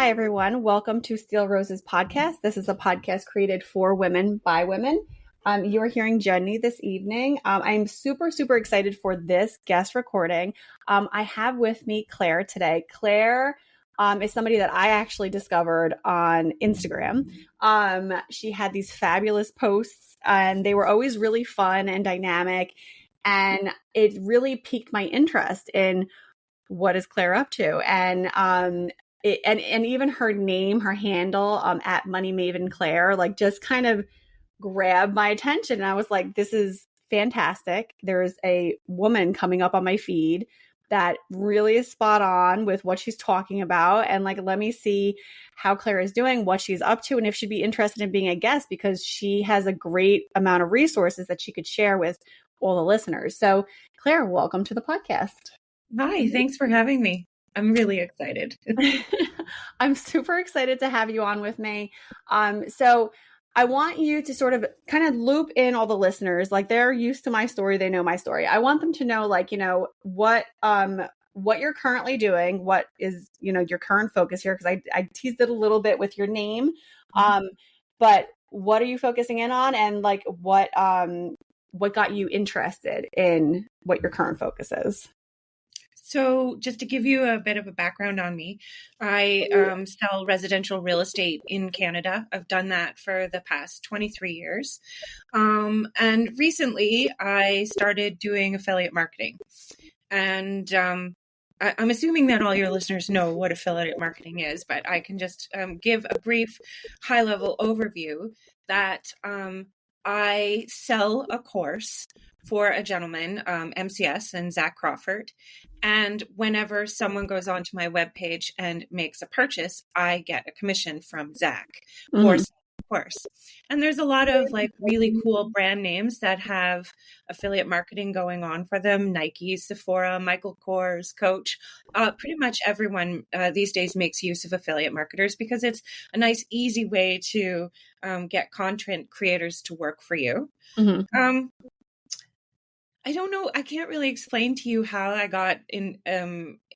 Hi, everyone. Welcome to Steel Roses podcast. This is a podcast created for women by women. You are hearing Jenny this evening. I'm super, super excited for this guest recording. I have with me Claire today. Claire is somebody that I actually discovered on Instagram. She had these fabulous posts, and they were always really fun and dynamic. And it really piqued my interest in what is Claire up to. And even her name, her handle at Money Maven Claire, like just kind of grabbed my attention. And I was like, this is fantastic. There's a woman coming up on my feed that really is spot on with what she's talking about. And like, let me see how Claire is doing, what she's up to, and if she'd be interested in being a guest, because she has a great amount of resources that she could share with all the listeners. So Claire, welcome to the podcast. Hi, thanks for having me. I'm really excited. I'm super excited to have you on with me. So I want you to sort of kind of loop in all the listeners. Like, they're used to my story. They know my story. I want them to know, like, what you're currently doing, what is, your current focus here. Cause I teased it a little bit with your name. But what are you focusing in on? And like, what got you interested in what your current focus is? So just to give you a bit of a background on me, I sell residential real estate in Canada. I've done that for the past 23 years. And recently I started doing affiliate marketing. And I'm assuming that all your listeners know what affiliate marketing is, but I can just give a brief high-level overview that I sell a course for a gentleman, MCS and Zach Crawford. And whenever someone goes onto my webpage and makes a purchase, I get a commission from Zach for the course. And there's a lot of like really cool brand names that have affiliate marketing going on for them. Nike, Sephora, Michael Kors, Coach. Pretty much everyone these days makes use of affiliate marketers because it's a nice, easy way to get content creators to work for you. Mm-hmm. I don't know. I can't really explain to you how I got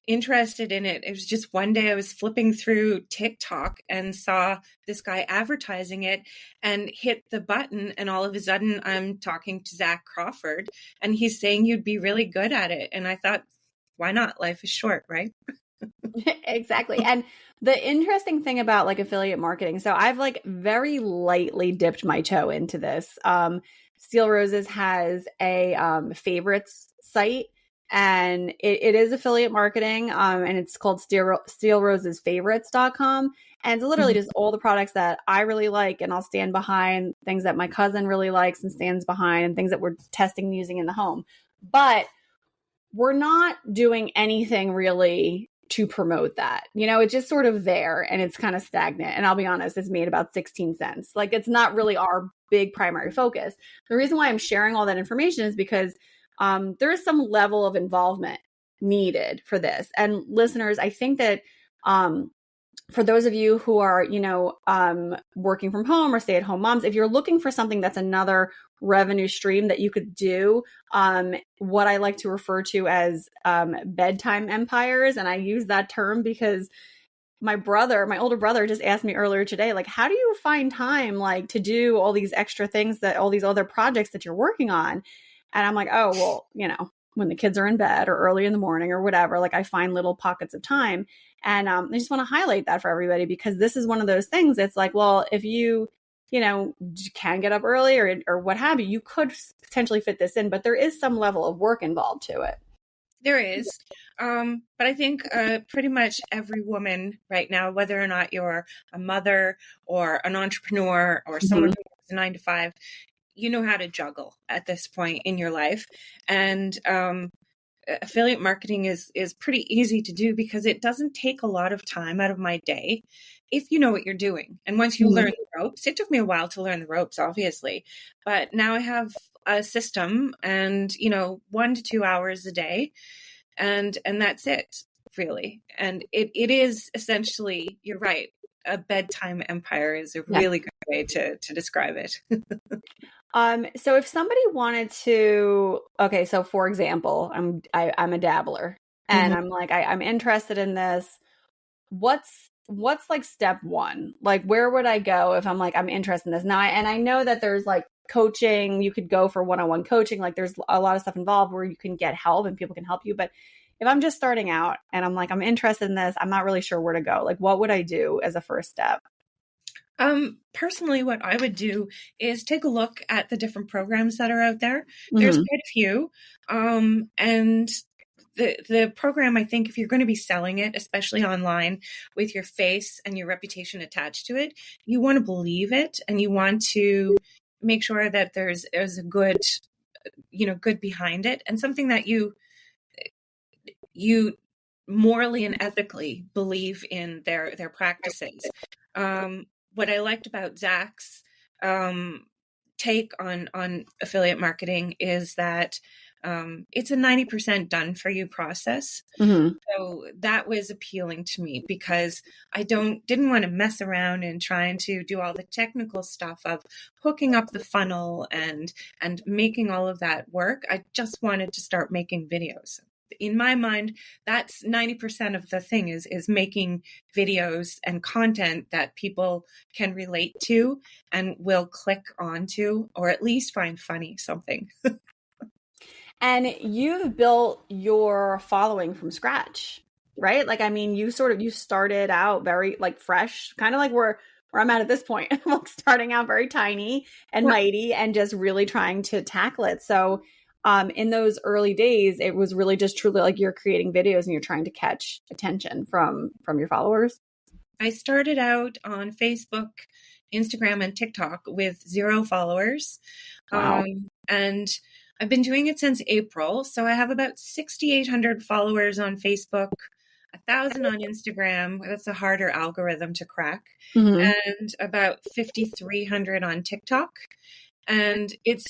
interested in it. It was just one day I was flipping through TikTok and saw this guy advertising it and hit the button. And all of a sudden I'm talking to Zach Crawford and he's saying you'd be really good at it. And I thought, why not? Life is short, right? Exactly. And the interesting thing about like affiliate marketing, so I've like very lightly dipped my toe into this. Steel Roses has a favorites site, and it is affiliate marketing, and it's called steelrosesfavorites.com. And it's literally just all the products that I really like and I'll stand behind, things that my cousin really likes and stands behind, and things that we're testing and using in the home. But we're not doing anything really to promote that. It's just sort of there and it's kind of stagnant. And I'll be honest, it's made about 16 cents. Like, it's not really our big primary focus. The reason why I'm sharing all that information is because there is some level of involvement needed for this. And listeners, I think that for those of you who are, working from home or stay-at-home moms, if you're looking for something that's another revenue stream that you could do, what I like to refer to as bedtime empires. And I use that term because my older brother just asked me earlier today, like, how do you find time like to do all these extra things, that all these other projects that you're working on? And I'm like, oh, well, when the kids are in bed or early in the morning or whatever, like I find little pockets of time. And I just want to highlight that for everybody, because this is one of those things. It's like, well, if you can get up early or what have you, you could potentially fit this in, but there is some level of work involved to it. There is. But I think pretty much every woman right now, whether or not you're a mother or an entrepreneur or someone who works a 9-to-5, you know how to juggle at this point in your life. And affiliate marketing is pretty easy to do because it doesn't take a lot of time out of my day if you know what you're doing. And once you learn the ropes, it took me a while to learn the ropes, obviously, but now I have a system and, 1 to 2 hours a day. And that's it, really. And it is essentially, you're right, a bedtime empire is a really good way to describe it. So if somebody wanted to, okay, so for example, I'm a dabbler and I'm like, I'm interested in this. What's what's like step one? Like, where would I go if I'm like, I'm interested in this now? And I know that there's like coaching, you could go for one-on-one coaching. Like there's a lot of stuff involved where you can get help and people can help you. But if I'm just starting out and I'm like, I'm interested in this, I'm not really sure where to go. Like, what would I do as a first step? Personally, what I would do is take a look at the different programs that are out there. There's Mm-hmm. quite a few. And the program, I think if you're going to be selling it, especially online with your face and your reputation attached to it, you want to believe it and you want to make sure that there's a good, good behind it and something that you morally and ethically believe in their practices. What I liked about Zach's take on affiliate marketing is that it's a 90% done for you process. Mm-hmm. So that was appealing to me because I didn't want to mess around and trying to do all the technical stuff of hooking up the funnel and making all of that work. I just wanted to start making videos. In my mind, that's 90% of the thing is making videos and content that people can relate to and will click onto, or at least find funny something. And you've built your following from scratch, right? Like, I mean, you started out very like fresh, kind of like where I'm at this point, like starting out very tiny and mighty and just really trying to tackle it. So in those early days, it was really just truly like you're creating videos and you're trying to catch attention from your followers. I started out on Facebook, Instagram, and TikTok with 0 followers. Wow. And I've been doing it since April. So I have about 6,800 followers on Facebook, 1,000 on Instagram. That's a harder algorithm to crack. Mm-hmm. And about 5,300 on TikTok. And it's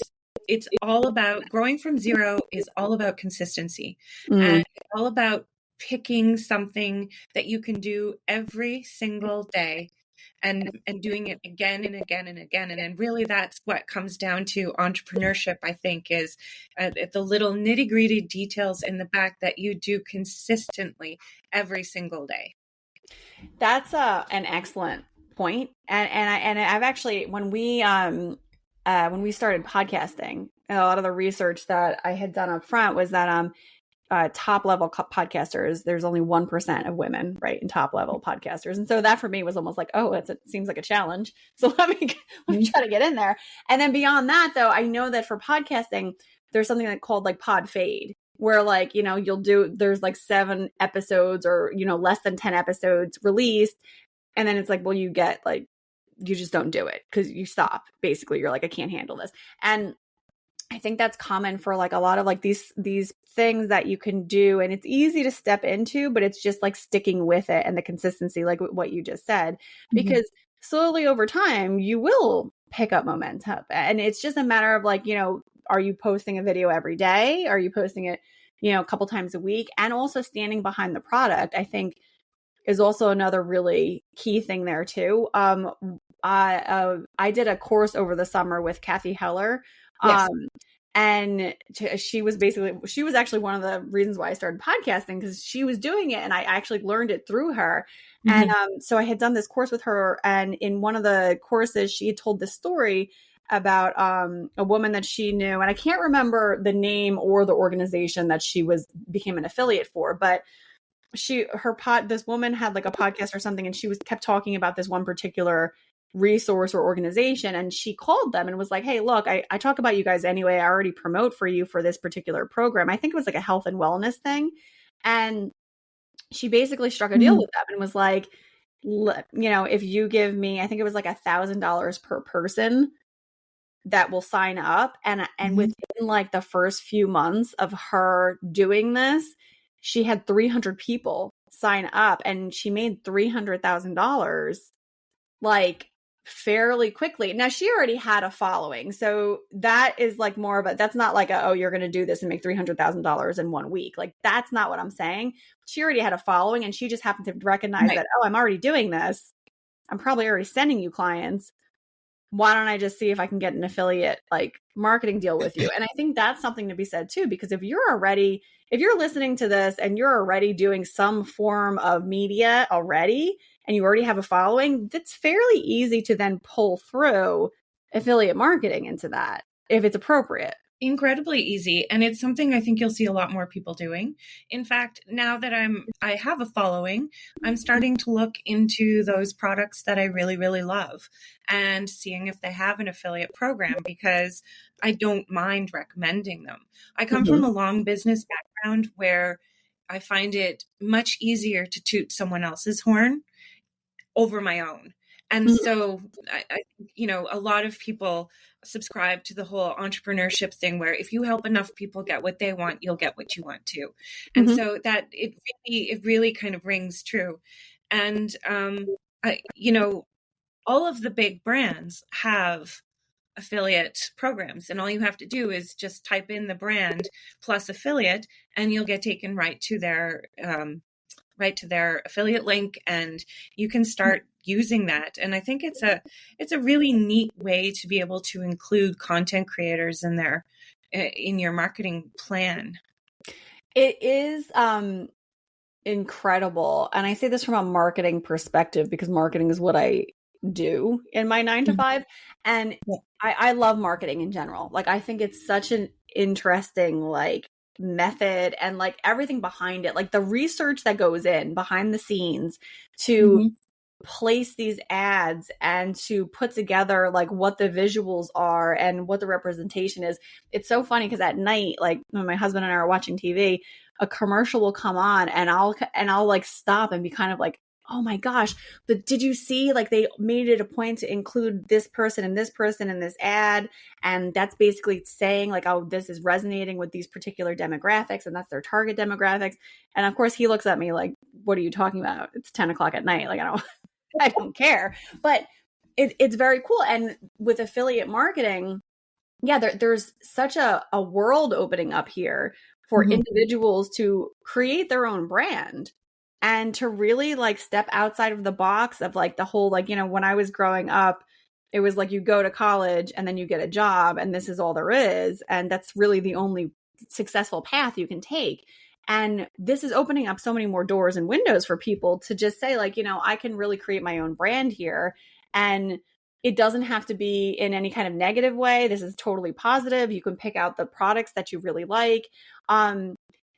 all about growing from 0 is all about consistency. Mm-hmm. And it's all about picking something that you can do every single day and doing it again and again and again. And then really that's what comes down to entrepreneurship, I think, is the little nitty gritty details in the back that you do consistently every single day. That's an excellent point. And I've actually, when we started podcasting, a lot of the research that I had done up front was that top level podcasters, there's only 1% of women, right, in top level podcasters. And so that for me was almost like, oh, it seems like a challenge. So let me try to get in there. And then beyond that, though, I know that for podcasting, there's something like called like pod fade, where like, there's like 7 episodes or, less than 10 episodes released. And then it's like, well, you get like, you just don't do it because you stop. Basically, you're like, I can't handle this. And I think that's common for like a lot of like these things that you can do, and it's easy to step into, but it's just like sticking with it and the consistency, like what you just said, because slowly over time you will pick up momentum, and it's just a matter of like, are you posting a video every day? Are you posting it, a couple times a week? And also standing behind the product, I think, is also another really key thing there too. I did a course over the summer with Kathy Heller. Yes. And she was actually one of the reasons why I started podcasting, because she was doing it and I actually learned it through her. Mm-hmm. And so I had done this course with her, and in one of the courses, she had told this story about a woman that she knew, and I can't remember the name or the organization that she became an affiliate for, but this woman had like a podcast or something, and she kept talking about this one particular resource or organization, and she called them and was like, hey, look, I talk about you guys anyway. I already promote for you for this particular program. I think it was like a health and wellness thing. And she basically struck a deal with them and was like, if you give me, I think it was like $1,000 per person that will sign up. And within like the first few months of her doing this, she had 300 people sign up, and she made $300,000 like fairly quickly. Now, she already had a following, so that is like more of that's not like you're going to do this and make $300,000 in 1 week. Like, that's not what I'm saying. She already had a following, and she just happened to recognize that, I'm already doing this. I'm probably already sending you clients. why don't I just see if I can get an affiliate like marketing deal with you? And I think that's something to be said too, because if you're listening to this and you're already doing some form of media already, and you already have a following, that's fairly easy to then pull through affiliate marketing into that if it's appropriate. Incredibly easy. And it's something I think you'll see a lot more people doing. In fact, now that I have a following, I'm starting to look into those products that I really, really love and seeing if they have an affiliate program, because I don't mind recommending them. I come from a long business background where I find it much easier to toot someone else's horn over my own. And so I a lot of people subscribe to the whole entrepreneurship thing where if you help enough people get what they want, you'll get what you want too. And so that it really kind of rings true. And, all of the big brands have affiliate programs, and all you have to do is just type in the brand plus affiliate and you'll get taken right to their affiliate link, and you can start using that. And I think it's a really neat way to be able to include content creators in your marketing plan. It is incredible. And I say this from a marketing perspective because marketing is what I do in my 9 to 5. And I love marketing in general. Like, I think it's such an interesting, like, method and like everything behind it, like the research that goes in behind the scenes to place these ads and to put together like what the visuals are and what the representation is. It's so funny because at night, like when my husband and I are watching TV, a commercial will come on and I'll like stop and be kind of like, oh my gosh, but did you see, like, they made it a point to include this person in this ad. And that's basically saying like, oh, this is resonating with these particular demographics and that's their target demographics. And of course he looks at me like, what are you talking about? It's 10 o'clock at night. Like, I don't care, but it's very cool. And with affiliate marketing, yeah, there's such a world opening up here for individuals to create their own brand. And to really like step outside of the box of like the whole, like, when I was growing up, it was like you go to college and then you get a job and this is all there is. And that's really the only successful path you can take. And this is opening up so many more doors and windows for people to just say like, I can really create my own brand here. And it doesn't have to be in any kind of negative way. This is totally positive. You can pick out the products that you really like.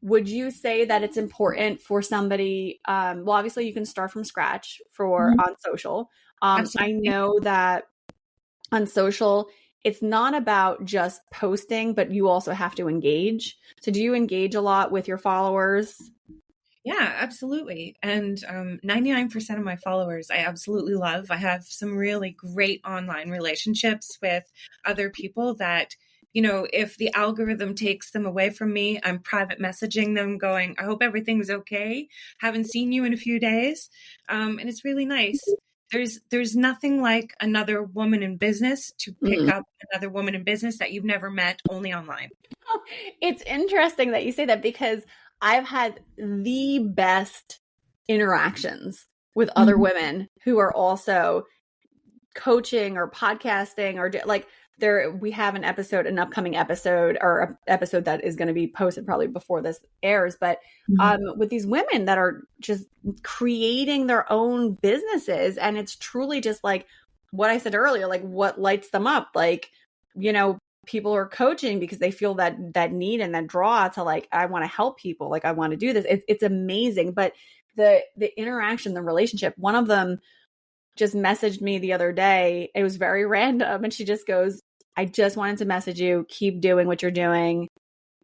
Would you say that it's important for somebody, well, obviously you can start from scratch on social. I know that on social, it's not about just posting, but you also have to engage. So do you engage a lot with your followers? Yeah, absolutely. And 99% of my followers, I absolutely love. I have some really great online relationships with other people that, if the algorithm takes them away from me, I'm private messaging them going, I hope everything's okay. Haven't seen you in a few days. And it's really nice. There's nothing like another woman in business to pick up another woman in business that you've never met, only online. It's interesting that you say that because I've had the best interactions with other women who are also coaching or podcasting or like we have an upcoming episode or an episode that is going to be posted probably before this airs, but with these women that are just creating their own businesses. And it's truly just like what I said earlier, like what lights them up, like, people are coaching because they feel that need and that draw to like, I want to help people. Like I want to do this. It's amazing. But the interaction, the relationship, one of them just messaged me the other day. It was very random. And she just goes, I just wanted to message you. Keep doing what you're doing.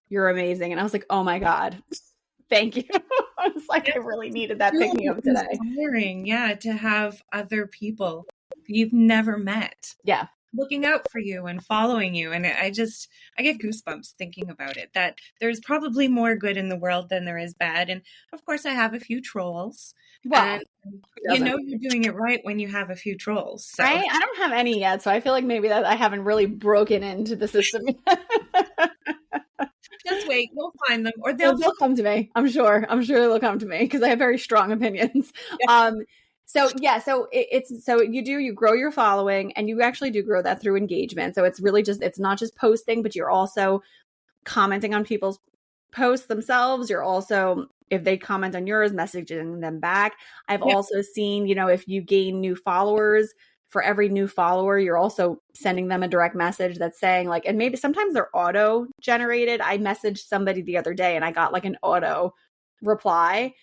You're amazing. And I was like, oh my God, thank you. I was like, I really needed that pick me up today. Inspiring. Yeah. To have other people you've never met. Yeah. Looking out for you and following you. And I get goosebumps thinking about it, that there's probably more good in the world than there is bad. And of course I have a few trolls. Well, you're doing it right when you have a few trolls. So. I don't have any yet. So I feel like maybe that I haven't really broken into the system yet. Just wait, we'll find them, or they'll come to me. I'm sure they will come to me because I have very strong opinions. Yeah. So yeah, so you grow your following, and you actually do grow that through engagement. So it's really just, it's not just posting, but you're also commenting on people's posts themselves. You're also, if they comment on yours, messaging them back. I've also seen, if you gain new followers, for every new follower, you're also sending them a direct message that's saying like, and maybe sometimes they're auto generated. I messaged somebody the other day and I got like an auto reply.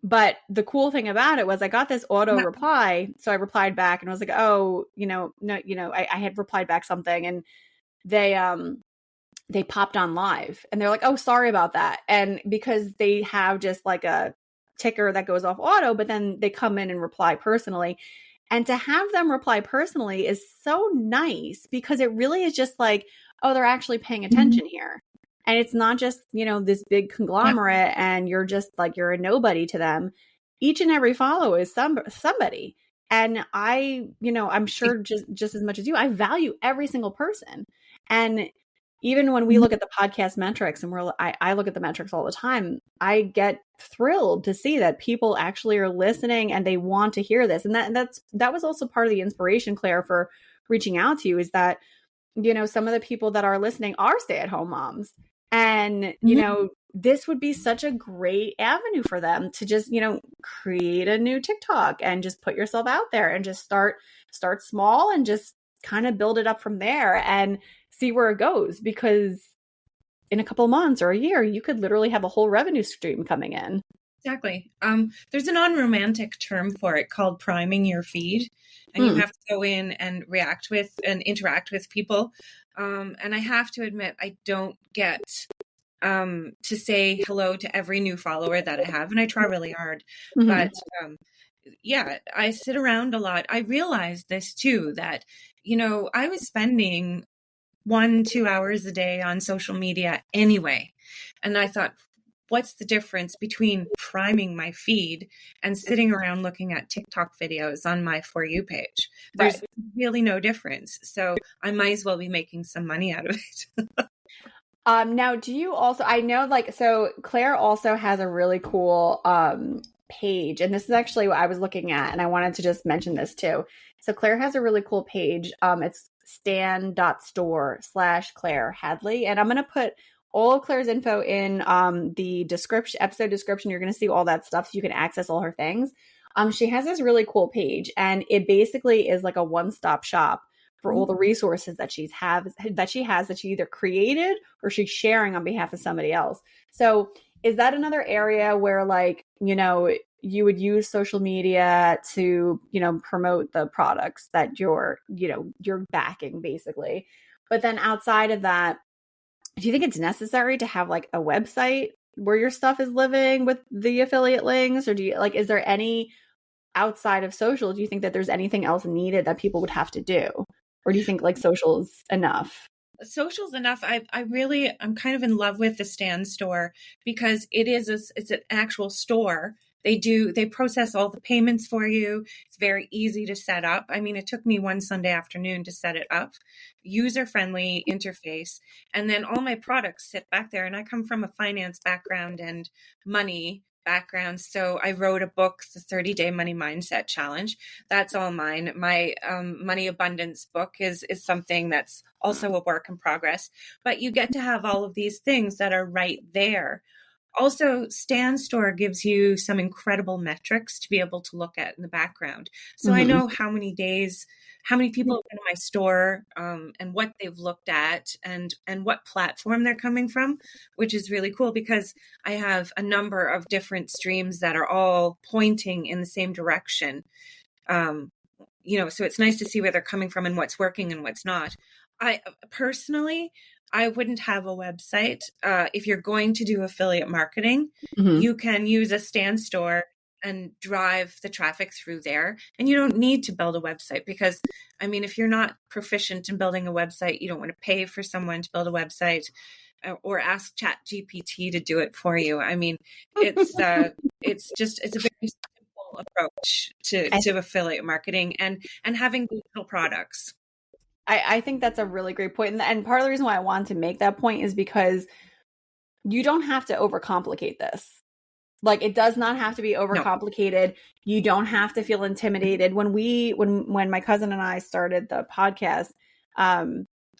But the cool thing about it was I got this auto reply. So I replied back and I was like, oh, no, I had replied back something, and they popped on live and they're like, oh, sorry about that. And because they have just like a ticker that goes off auto, but then they come in and reply personally. And to have them reply personally is so nice, because it really is just like, oh, they're actually paying attention here. And it's not just, this big conglomerate and you're just like, you're a nobody to them. Each and every follow is somebody. And I'm sure just as much as you, I value every single person. And even when we look at the podcast metrics, and I look at the metrics all the time, I get thrilled to see that people actually are listening and they want to hear this. And that was also part of the inspiration, Claire, for reaching out to you, is that, some of the people that are listening are stay-at-home moms. And, this would be such a great avenue for them to just, create a new TikTok and just put yourself out there and just start small and just kind of build it up from there and see where it goes. Because in a couple of months or a year, you could literally have a whole revenue stream coming in. Exactly. There's a non-romantic term for it called priming your feed, and you have to go in and interact with people. And I have to admit, I don't get to say hello to every new follower that I have, and I try really hard. But I sit around a lot. I realized this too, that, I was spending 1-2 hours a day on social media anyway. And I thought, what's the difference between priming my feed and sitting around looking at TikTok videos on my For You page? There's really no difference. So I might as well be making some money out of it. Now, do you also, I know, so Claire also has a really cool page, and this is actually what I was looking at, and I wanted to just mention this too. So Claire has a really cool page. It's stan.store/Claire Hadley. And I'm going to put all of Claire's info in the episode description. You're going to see all that stuff so you can access all her things. She has this really cool page, and it basically is like a one-stop shop for all the resources that she has that she either created or she's sharing on behalf of somebody else. So is that another area where, like, you would use social media to, promote the products that you're backing, basically? But then outside of that, do you think it's necessary to have like a website where your stuff is living with the affiliate links? Or is there any outside of social, do you think that there's anything else needed that people would have to do? Or do you think like social is enough? Social's enough. I'm kind of in love with the Stan store, because it's an actual store. They process all the payments for you. It's very easy to set up. I mean, it took me one Sunday afternoon to set it up. User-friendly interface. And then all my products sit back there. And I come from a finance background and money background. So I wrote a book, the 30-Day Money Mindset Challenge. That's all mine. My money abundance book is something that's also a work in progress. But you get to have all of these things that are right there. Also, Stan Store gives you some incredible metrics to be able to look at in the background. So I know how many people have been in my store, and what they've looked at, and what platform they're coming from, which is really cool, because I have a number of different streams that are all pointing in the same direction. So it's nice to see where they're coming from and what's working and what's not. I wouldn't have a website. If you're going to do affiliate marketing, you can use a Stan Store and drive the traffic through there. And you don't need to build a website, because, I mean, if you're not proficient in building a website, you don't want to pay for someone to build a website or ask ChatGPT to do it for you. I mean, it's a very simple approach to affiliate marketing and having digital products. I think that's a really great point. And part of the reason why I wanted to make that point is because you don't have to overcomplicate this. Like, it does not have to be No. overcomplicated. You don't have to feel intimidated. When my cousin and I started the podcast,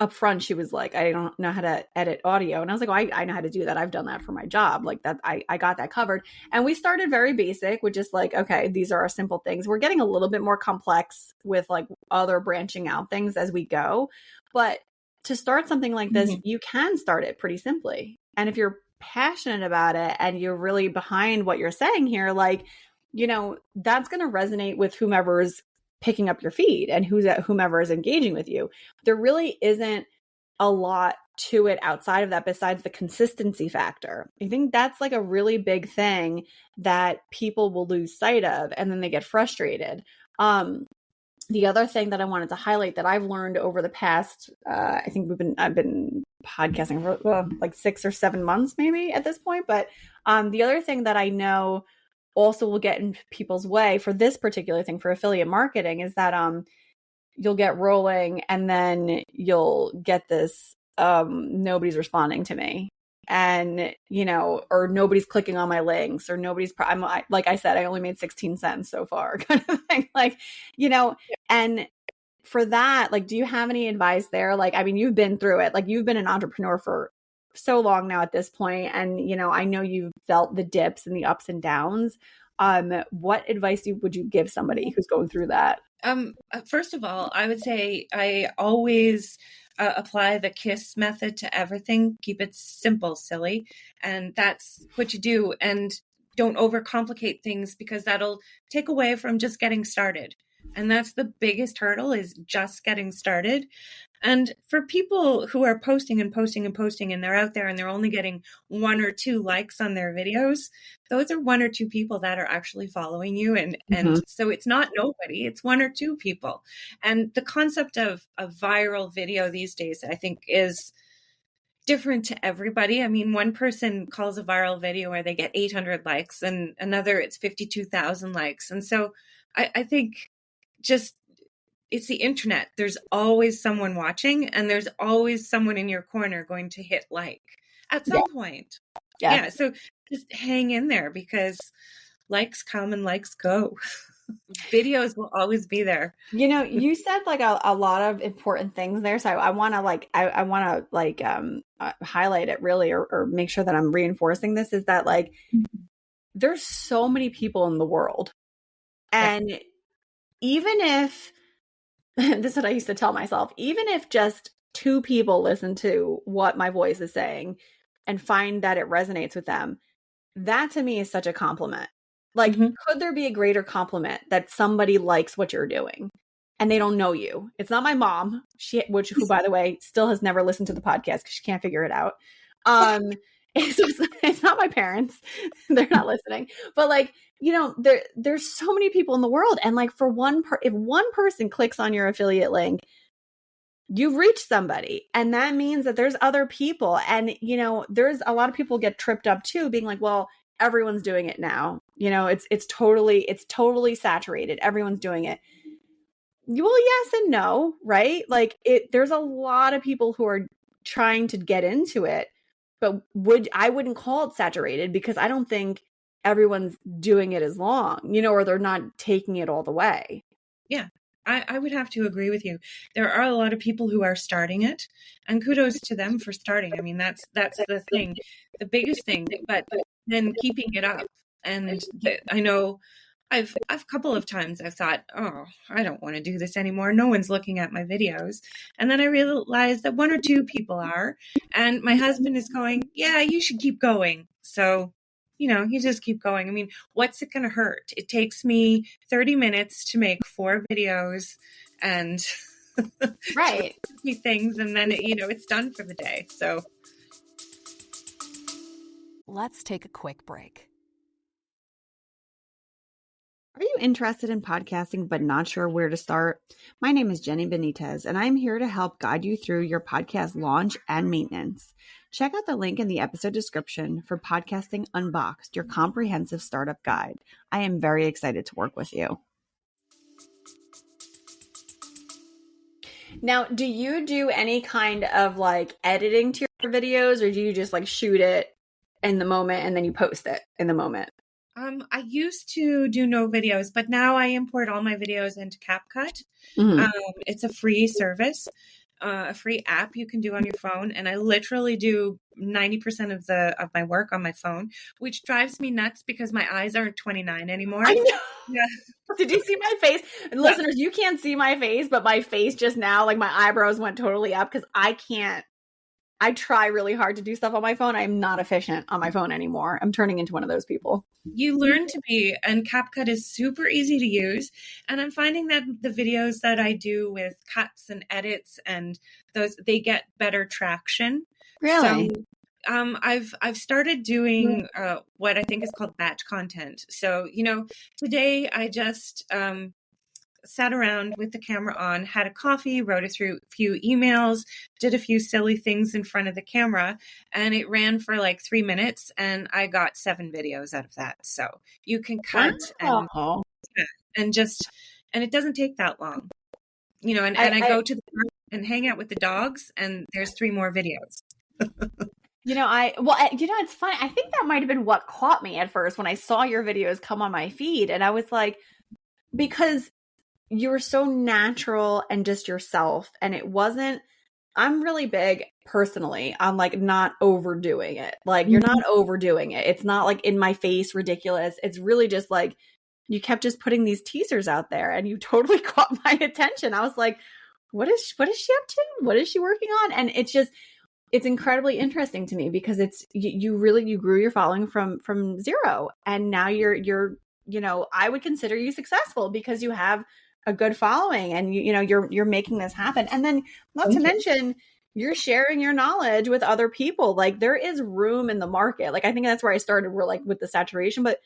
up front, she was like, I don't know how to edit audio. And I was like, well, I know how to do that. I've done that for my job. Like that, I got that covered. And we started very basic, with just like, okay, these are our simple things. We're getting a little bit more complex with like other branching out things as we go. But to start something like this, you can start it pretty simply. And if you're passionate about it and you're really behind what you're saying here, like, you know, that's going to resonate with whomever's picking up your feed and whomever is engaging with you. There really isn't a lot to it outside of that besides the consistency factor. I think that's like a really big thing that people will lose sight of, and then they get frustrated. The other thing that I wanted to highlight that I've learned over the past, I think I've been podcasting for like 6 or 7 months maybe at this point. But the other thing that I know also will get in people's way for this particular thing for affiliate marketing is that you'll get rolling and then you'll get this nobody's responding to me, and you know, or nobody's clicking on my links, or like I said, I only made 16 cents so far, kind of thing. Like, you know, and for that, like, do you have any advice there? Like, I mean, you've been through it, like you've been an entrepreneur for so long now at this point, and you know, I know you've felt the dips and the ups and downs. What advice would you give somebody who's going through that? First of all, I would say I always apply the KISS method to everything. Keep it simple, silly, and that's what you do. And don't overcomplicate things, because that'll take away from just getting started. And that's the biggest hurdle, is just getting started. And for people who are posting and posting and posting, and they're out there and they're only getting 1 or 2 likes on their videos, those are 1 or 2 people that are actually following you. And so it's not nobody, it's 1 or 2 people. And the concept of a viral video these days, I think, is different to everybody. I mean, one person calls a viral video where they get 800 likes, and another it's 52,000 likes. And so I think just, it's the internet. There's always someone watching, and there's always someone in your corner going to hit like at some point. Yeah. So just hang in there, because likes come and likes go. Videos will always be there. You know, you said like a lot of important things there. So I want to highlight it really, or make sure that I'm reinforcing this, is that like, there's so many people in the world. And even if, this is what I used to tell myself, even if just 2 people listen to what my voice is saying and find that it resonates with them, that to me is such a compliment. Like, could there be a greater compliment that somebody likes what you're doing and they don't know you? It's not my mom, who by the way, still has never listened to the podcast because she can't figure it out. It's not my parents. They're not listening. But like, you know, there's so many people in the world. And like, for if one person clicks on your affiliate link, you've reached somebody. And that means that there's other people. And, you know, there's a lot of people get tripped up too, being like, well, everyone's doing it now. You know, it's totally saturated. Everyone's doing it. Well, yes and no, right? Like, there's a lot of people who are trying to get into it, but I wouldn't call it saturated, because I don't think everyone's doing it as long, you know, or they're not taking it all the way. Yeah, I would have to agree with you. There are a lot of people who are starting it, and kudos to them for starting. I mean, that's the thing, the biggest thing, but then keeping it up. And I know I've a couple of times I've thought, oh, I don't want to do this anymore. No one's looking at my videos. And then I realized that 1 or 2 people are, and my husband is going, yeah, you should keep going. So, you know, you just keep going. I mean, what's it going to hurt? It takes me 30 minutes to make 4 videos and right. things. And then, it's done for the day. So let's take a quick break. Are you interested in podcasting but not sure where to start? My name is Jenny Benitez, and I'm here to help guide you through your podcast launch and maintenance. Check out the link in the episode description for Podcasting Unboxed, your comprehensive startup guide. I am very excited to work with you. Now, do you do any kind of like editing to your videos, or do you just like shoot it in the moment and then you post it in the moment? I used to do no videos, but now I import all my videos into CapCut. Mhm. It's a free service, a free app you can do on your phone, and I literally do 90% of my work on my phone, which drives me nuts because my eyes aren't 29 anymore. I know. Yeah. Did you see my face? And Yeah. listeners, you can't see my face, but my face just now, like my eyebrows went totally up because I try really hard to do stuff on my phone. I'm not efficient on my phone anymore. I'm turning into one of those people. You learn to be, and CapCut is super easy to use. And I'm finding that the videos that I do with cuts and edits and those, they get better traction. Really? So I've started doing what I think is called batch content. So, today I just sat around with the camera on, had a coffee, wrote a few emails, did a few silly things in front of the camera, and it ran for like 3 minutes, and I got 7 videos out of that. So you can cut Wow. and it doesn't take that long, and I go to the park and hang out with the dogs, and there's 3 more videos. It's funny. I think that might have been what caught me at first when I saw your videos come on my feed. And I was like, because you were so natural and just yourself. And I'm really big personally on like not overdoing it. Like you're not overdoing it. It's not like in my face ridiculous. It's really just like you kept just putting these teasers out there and you totally caught my attention. I was like, what is she up to? What is she working on? And it's incredibly interesting to me because you grew your following from zero. And now you're I would consider you successful because you have a good following and you're making this happen. And then not to mention you're sharing your knowledge with other people. Like there is room in the market. Like I think that's where I started. We're like with the saturation, but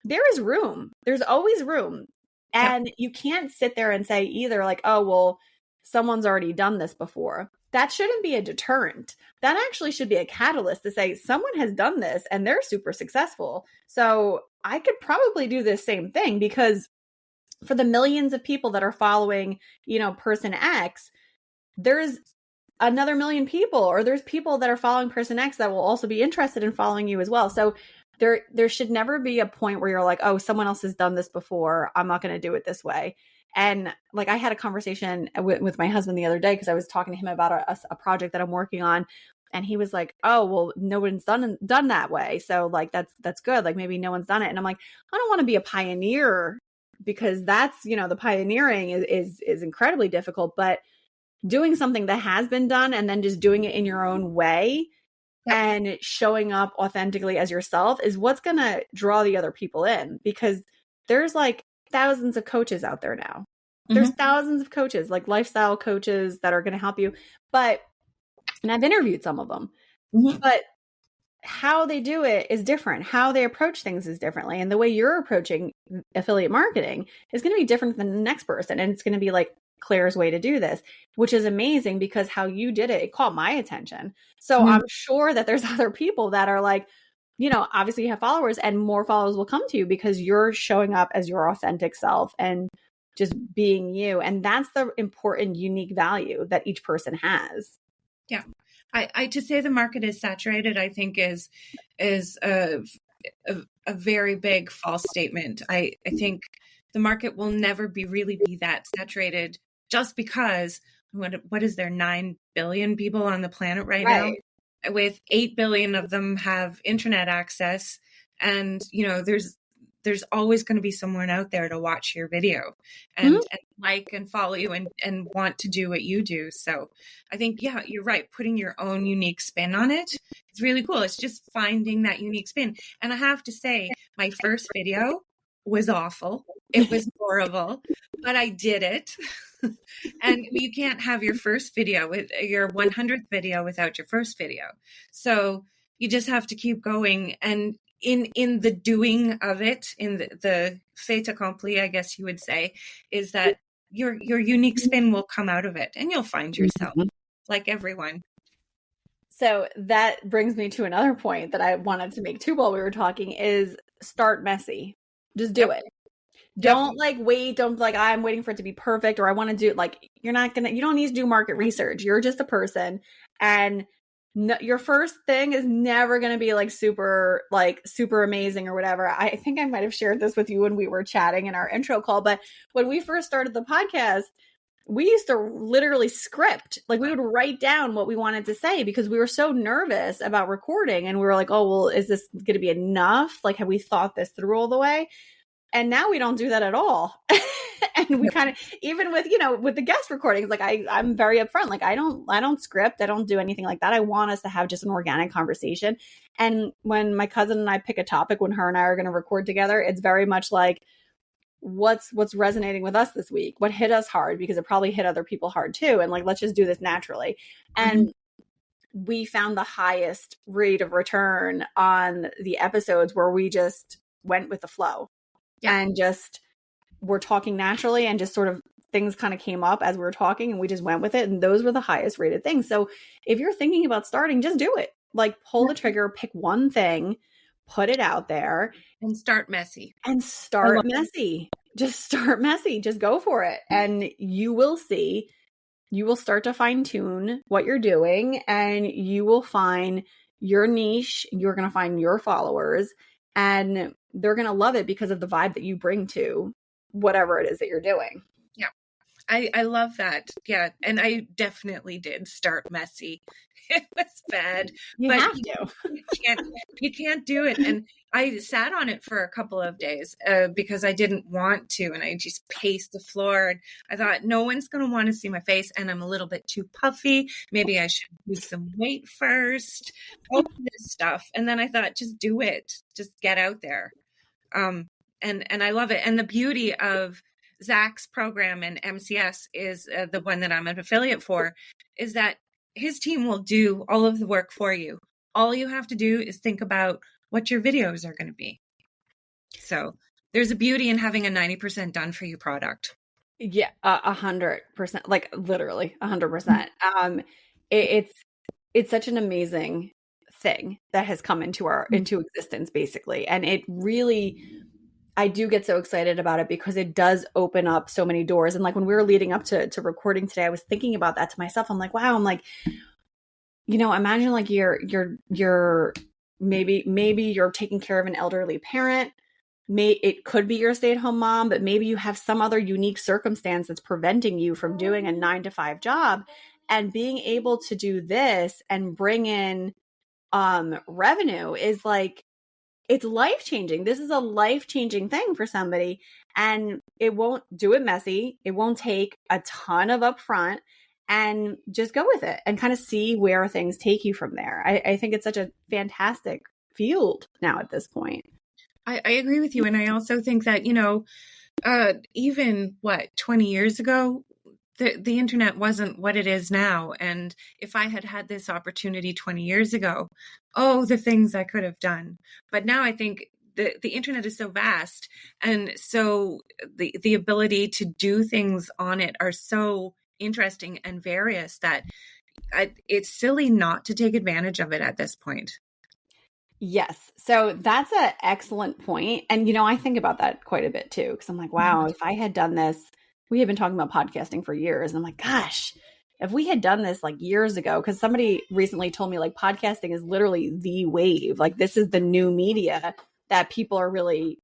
there is room. There's always room. And you can't sit there and say either like, oh, well, someone's already done this before. That shouldn't be a deterrent. That actually should be a catalyst to say someone has done this and they're super successful. So I could probably do this same thing because for the millions of people that are following, person X, there's another million people, or there's people that are following person X that will also be interested in following you as well. So there should never be a point where you're like, oh, someone else has done this before, I'm not going to do it this way. And like I had a conversation with my husband the other day because I was talking to him about a project that I'm working on. And he was like, oh, well, no one's done that way. So like, that's good. Like maybe no one's done it. And I'm like, I don't want to be a pioneer because that's, the pioneering is incredibly difficult, but doing something that has been done and then just doing it in your own way and showing up authentically as yourself is what's going to draw the other people in, because there's like thousands of coaches out there now. There's thousands of coaches, like lifestyle coaches that are going to help you. And I've interviewed some of them, but how they do it is different. How they approach things is differently. And the way you're approaching affiliate marketing is going to be different than the next person. And it's going to be like Claire's way to do this, which is amazing because how you did it caught my attention. So I'm sure that there's other people that are like, obviously you have followers and more followers will come to you because you're showing up as your authentic self and just being you. And that's the important, unique value that each person has. Yeah. I to say the market is saturated, I think is a very big false statement. I think the market will never really be that saturated just because what is there 9 billion people on the planet right now? With 8 billion of them have internet access, and there's always going to be someone out there to watch your video and like and follow you and want to do what you do. So I think, yeah, you're right. Putting your own unique spin on it is really cool. It's just finding that unique spin. And I have to say, my first video was awful. It was horrible, but I did it. And you can't have your first video with your 100th video without your first video. So you just have to keep going. And in the doing of it, in the fait accompli, I guess you would say, is that your unique spin will come out of it and you'll find yourself like everyone. So that brings me to another point that I wanted to make too while we were talking is start messy. Just do it. Don't like wait. Don't like, I'm waiting for it to be perfect or I want to do it. Like you don't need to do market research. You're just a person and no, your first thing is never going to be like super amazing or whatever. I think I might have shared this with you when we were chatting in our intro call, but when we first started the podcast, we used to literally script, like we would write down what we wanted to say because we were so nervous about recording, and we were like, oh, well, is this going to be enough? Like, have we thought this through all the way? And now we don't do that at all. And we kind of, even with, with the guest recordings, like I'm very upfront. Like I don't script. I don't do anything like that. I want us to have just an organic conversation. And when my cousin and I pick a topic, when her and I are going to record together, it's very much like, what's resonating with us this week? What hit us hard? Because it probably hit other people hard too. And like, let's just do this naturally. And we found the highest rate of return on the episodes where we just went with the flow. Yeah. And just we're talking naturally, and just sort of things kind of came up as we were talking, and we just went with it. And those were the highest rated things. So if you're thinking about starting, just do it. Like pull the trigger, pick one thing, put it out there, and start messy. Just start messy. Just go for it. And you will see, you will start to fine tune what you're doing, and you will find your niche. You're going to find your followers, and they're going to love it because of the vibe that you bring to whatever it is that you're doing. Yeah. I love that. Yeah. And I definitely did start messy. It was bad. You but have to. You can't do it. And I sat on it for a couple of days because I didn't want to. And I just paced the floor. And I thought, no one's going to want to see my face. And I'm a little bit too puffy. Maybe I should lose some weight first. All this stuff. And then I thought, just do it. Just get out there. And I love it. And the beauty of Zach's program and MCS is the one that I'm an affiliate for, is that his team will do all of the work for you. All you have to do is think about what your videos are going to be. So there's a beauty in having a 90% done for you product. Yeah, 100%, like literally 100%. It's such an amazing thing that has come into existence basically. And it really, I do get so excited about it because it does open up so many doors. And like when we were leading up to recording today, I was thinking about that to myself. I'm like, wow, I'm like, imagine like you're maybe you're taking care of an elderly parent. It could be your stay-at-home mom, but maybe you have some other unique circumstance that's preventing you from doing a 9-to-5 job, and being able to do this and bring in revenue is like, it's life-changing. This is a life-changing thing for somebody, and it won't do it messy. It won't take a ton of upfront, and just go with it and kind of see where things take you from there. I think it's such a fantastic field now at this point. I agree with you. And I also think that, even 20 years ago, the internet wasn't what it is now. And if I had had this opportunity 20 years ago, the things I could have done. But now I think the internet is so vast. And so the ability to do things on it are so interesting and various that it's silly not to take advantage of it at this point. Yes. So that's an excellent point. And, I think about that quite a bit too, because I'm like, wow, if I had done this, we had been talking about podcasting for years. And I'm like, gosh, if we had done this like years ago, because somebody recently told me like podcasting is literally the wave. Like this is the new media that people are really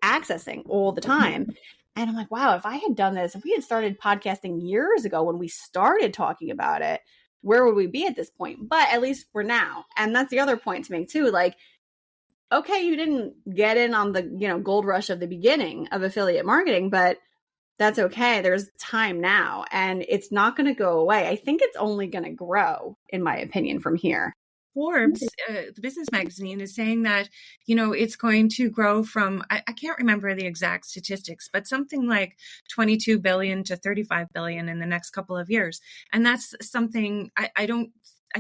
accessing all the time. And I'm like, wow, if I had done this, if we had started podcasting years ago when we started talking about it, where would we be at this point? But at least we're now. And that's the other point to make too. Like, okay, you didn't get in on the, gold rush of the beginning of affiliate marketing, but that's okay. There's time now, and it's not going to go away. I think it's only going to grow, in my opinion, from here. Forbes, the business magazine, is saying that, it's going to grow from, I can't remember the exact statistics, but something like 22 billion to 35 billion in the next couple of years. And that's something I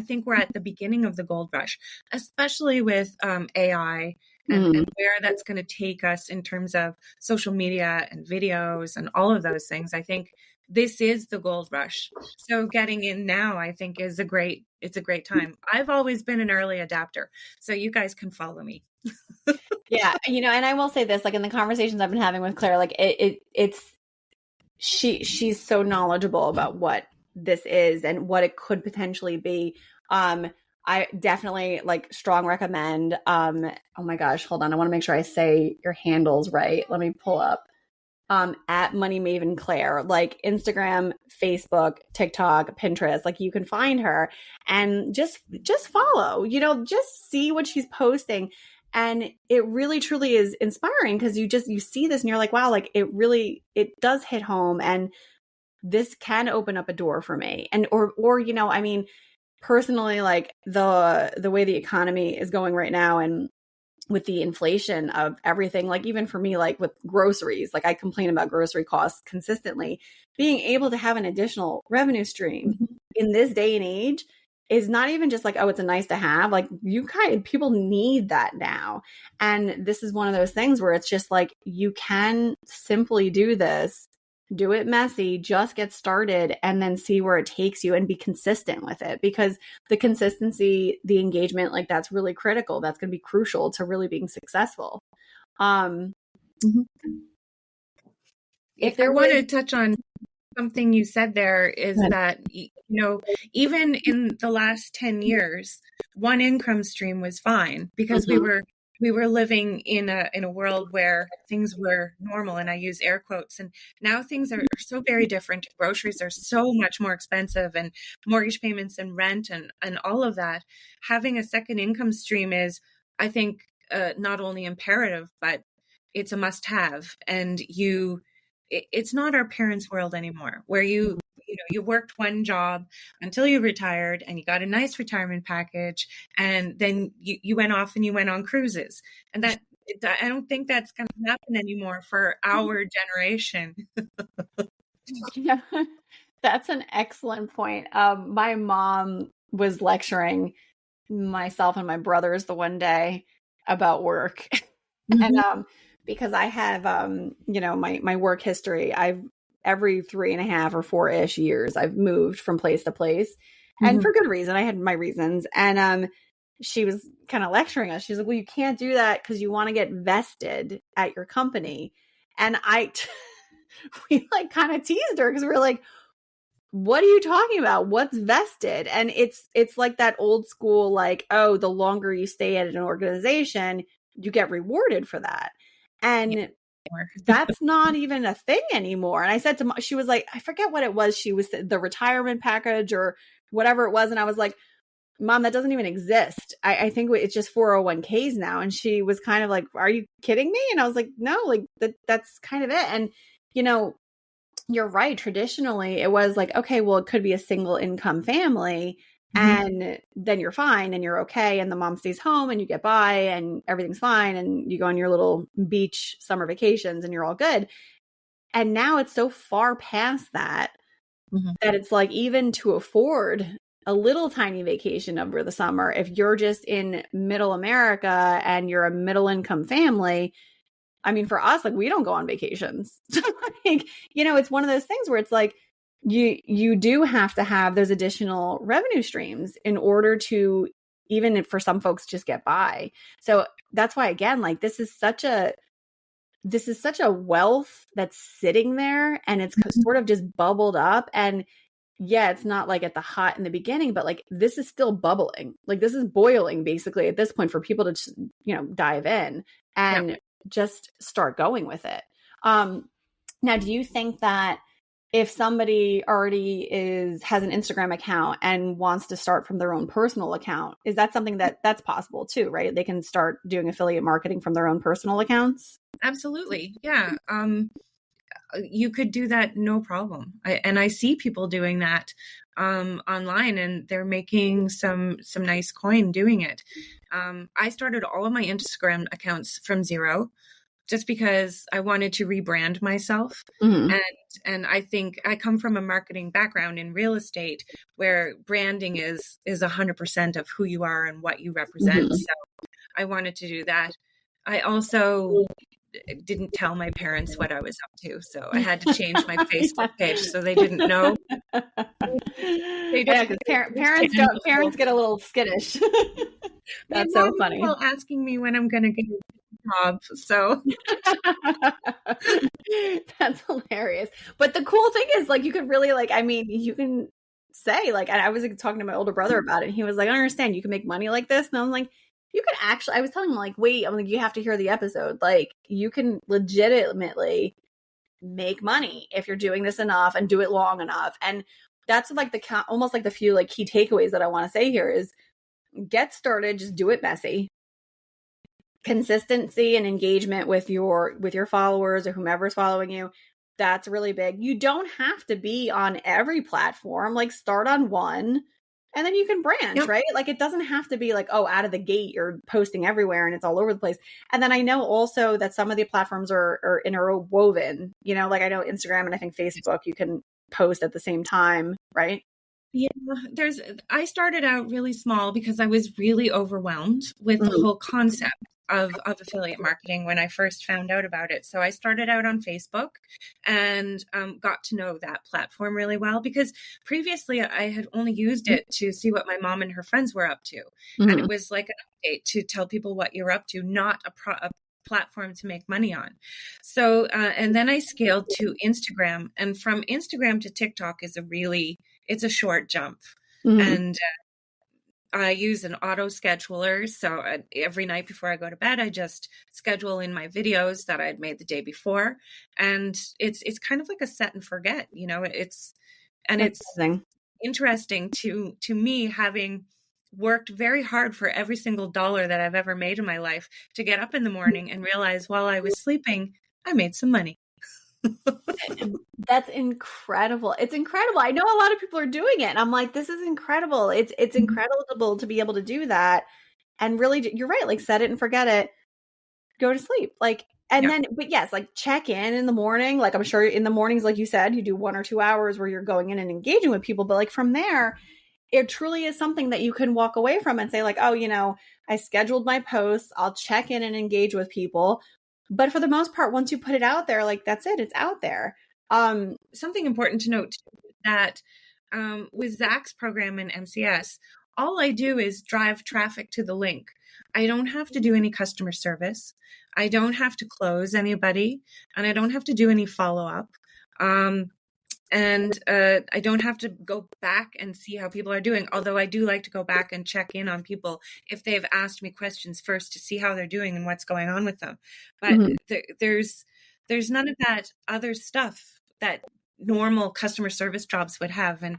think we're at the beginning of the gold rush, especially with AI and where that's going to take us in terms of social media and videos and all of those things. I think this is the gold rush. So getting in now, I think it's a great time. I've always been an early adapter, so you guys can follow me. Yeah. And I will say this, like in the conversations I've been having with Claire, like she's so knowledgeable about what this is and what it could potentially be. I definitely like strong recommend. Oh my gosh, hold on. I want to make sure I say your handles right. Let me pull up. At Money Maven Claire, like Instagram, Facebook, TikTok, Pinterest, like you can find her and just follow, just see what she's posting. And it really truly is inspiring because you see this and you're like, wow, like it does hit home, and this can open up a door for me. And or I mean, personally, like the way the economy is going right now, and with the inflation of everything, like even for me, like with groceries, like I complain about grocery costs consistently. Being able to have an additional revenue stream in this day and age is not even just like, oh, it's a nice to have. Like people need that now. And this is one of those things where it's just like, you can simply do this, do it messy, just get started, and then see where it takes you and be consistent with it, because the consistency, the engagement, like that's really critical. That's going to be crucial to really being successful. If I want to touch on something you said there is that, even in the last 10 years, one income stream was fine because we were living in a world where things were normal, and I use air quotes. And now things are so very different. Groceries are so much more expensive, and mortgage payments and rent and all of that. Having a second income stream is, I think, not only imperative, but it's a must have. And it's not our parents' world anymore, where you worked one job until you retired and you got a nice retirement package, and then you went off and you went on cruises. And I don't think that's going to happen anymore for our generation. Yeah, that's an excellent point. My mom was lecturing myself and my brothers the one day about work. And because I have my work history, I've every 3.5 or 4-ish years I've moved from place to place, and for good reason. I had my reasons. And she was kind of lecturing us. She's like, well, you can't do that because you want to get vested at your company. And we like kind of teased her because we were like, what are you talking about? What's vested? And it's like that old school, like, oh, the longer you stay at an organization, you get rewarded for that. And that's not even a thing anymore. And I said to Mom, she was like, I forget what it was. She was the retirement package or whatever it was. And I was like, Mom, that doesn't even exist. I think it's just 401ks now. And she was kind of like, are you kidding me? And I was like, no, like that's kind of it. And, you're right. Traditionally, it was like, okay, well, it could be a single income family, and then you're fine and you're okay. And the mom stays home and you get by and everything's fine. And you go on your little beach summer vacations and you're all good. And now it's so far past that, that it's like, even to afford a little tiny vacation over the summer, if you're just in middle America and you're a middle income family, I mean, for us, like, we don't go on vacations. Like, it's one of those things where it's like, you do have to have those additional revenue streams in order to, even if for some folks, just get by. So that's why, again, like, this is such a wealth that's sitting there, and it's sort of just bubbled up. And yeah, it's not like at the hot in the beginning, but like, this is still bubbling. Like, this is boiling basically at this point for people to just, dive in and just start going with it. Now, do you think that if somebody already has an Instagram account and wants to start from their own personal account, is that something that's possible too, right? They can start doing affiliate marketing from their own personal accounts? Absolutely. Yeah. You could do that, no problem. I see people doing that online, and they're making some nice coin doing it. I started all of my Instagram accounts from zero, just because I wanted to rebrand myself. And I think I come from a marketing background in real estate, where branding is 100% of who you are and what you represent. So I wanted to do that. I also didn't tell my parents what I was up to, so I had to change my Facebook page so they didn't know. Yeah, because parents get a little skittish. That's so funny. People asking me when I'm going to get a job, so that's hilarious. But the cool thing is, like, you could really, like, I mean, you can say, like, and I was like, talking to my older brother about it. And he was like, I don't understand. You can make money like this. And I was like, you could actually, I was telling him like, wait, I'm like, you have to hear the episode. Like you can legitimately make money if you're doing this enough and do it long enough. And that's like almost like the few like key takeaways that I want to say here is get started, just do it messy. Consistency and engagement with your followers or whomever's following you. That's really big. You don't have to be on every platform. Like start on one and then you can branch, right? Like it doesn't have to be like, oh, out of the gate, you're posting everywhere and it's all over the place. And then I know also that some of the platforms are interwoven, you know, like I know Instagram and I think Facebook, you can post at the same time, right? Yeah, I started out really small because I was really overwhelmed with the whole concept of affiliate marketing when I first found out about it. So I started out on Facebook and got to know that platform really well because previously I had only used it to see what my mom and her friends were up to. And it was like an update to tell people what you're up to, not a platform to make money on. So, and then I scaled to Instagram, and from Instagram to TikTok it's a short jump. And I use an auto scheduler. So every night before I go to bed, I just schedule in my videos that I'd made the day before. And it's kind of like a set and forget, you know, it's interesting to me, having worked very hard for every single dollar that I've ever made in my life, to get up in the morning and realize while I was sleeping, I made some money. That's incredible. It's incredible. I know a lot of people are doing it and I'm like, this is incredible. It's incredible to be able to do that. And really, you're right. Like set it and forget it, go to sleep. Like, and then, but yes, like check in the morning. Like I'm sure in the mornings, like you said, you do 1 or 2 hours where you're going in and engaging with people. But like from there, it truly is something that you can walk away from and say like, oh, you know, I scheduled my posts. I'll check in and engage with people. But for the most part, once you put it out there, like that's it, it's out there. Something important to note that with Zach's program in MCS, all I do is drive traffic to the link. I don't have to do any customer service. I don't have to close anybody, and I don't have to do any follow-up. And I don't have to go back and see how people are doing, although I do like to go back and check in on people if they've asked me questions first to see how they're doing and what's going on with them. But there's none of that other stuff that normal customer service jobs would have. And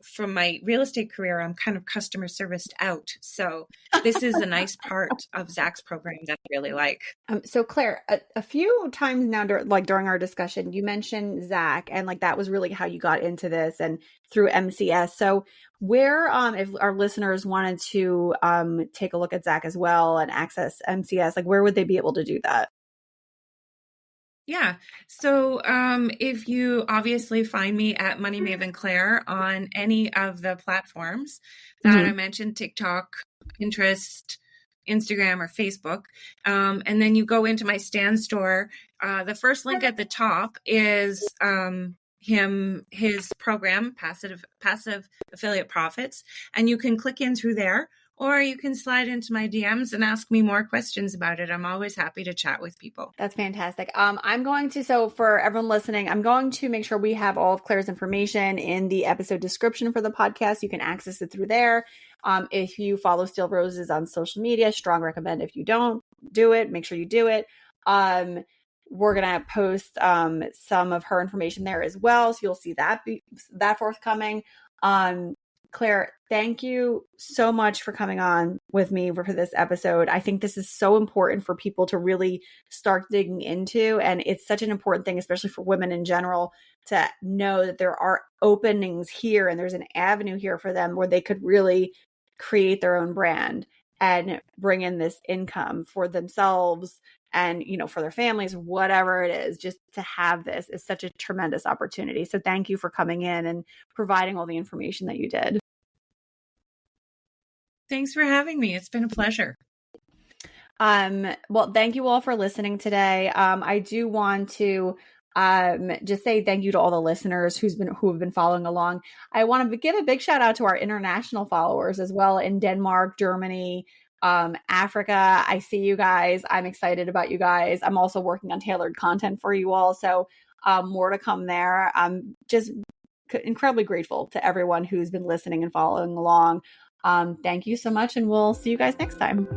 from my real estate career, I'm kind of customer serviced out. So this is a nice part of Zach's program that I really like. So Claire, a few times now, during our discussion, you mentioned Zach and like that was really how you got into this and through MCS. So where, if our listeners wanted to take a look at Zach as well and access MCS, like where would they be able to do that? Yeah. So if you obviously find me at Money Maven Claire on any of the platforms that I mentioned, TikTok, Pinterest, Instagram, or Facebook, and then you go into my Stan store, the first link at the top is his program, Passive Affiliate Profits, and you can click in through there. Or you can slide into my DMs and ask me more questions about it. I'm always happy to chat with people. That's fantastic. So for everyone listening, I'm going to make sure we have all of Claire's information in the episode description for the podcast. You can access it through there. If you follow Steel Roses on social media, strong recommend. If you don't do it, make sure you do it. We're going to post some of her information there as well. So you'll see that forthcoming. Claire, thank you so much for coming on with me for this episode. I think this is so important for people to really start digging into. And it's such an important thing, especially for women in general, to know that there are openings here and there's an avenue here for them where they could really create their own brand and bring in this income for themselves and, you know, for their families, whatever it is. Just to have this is such a tremendous opportunity. So thank you for coming in and providing all the information that you did. Thanks for having me. It's been a pleasure. Well, thank you all for listening today. I do want to just say thank you to all the listeners who have been following along. I want to give a big shout out to our international followers as well in Denmark, Germany, Africa. I see you guys. I'm excited about you guys. I'm also working on tailored content for you all. So more to come there. Just incredibly grateful to everyone who's been listening and following along. Thank you so much, and we'll see you guys next time.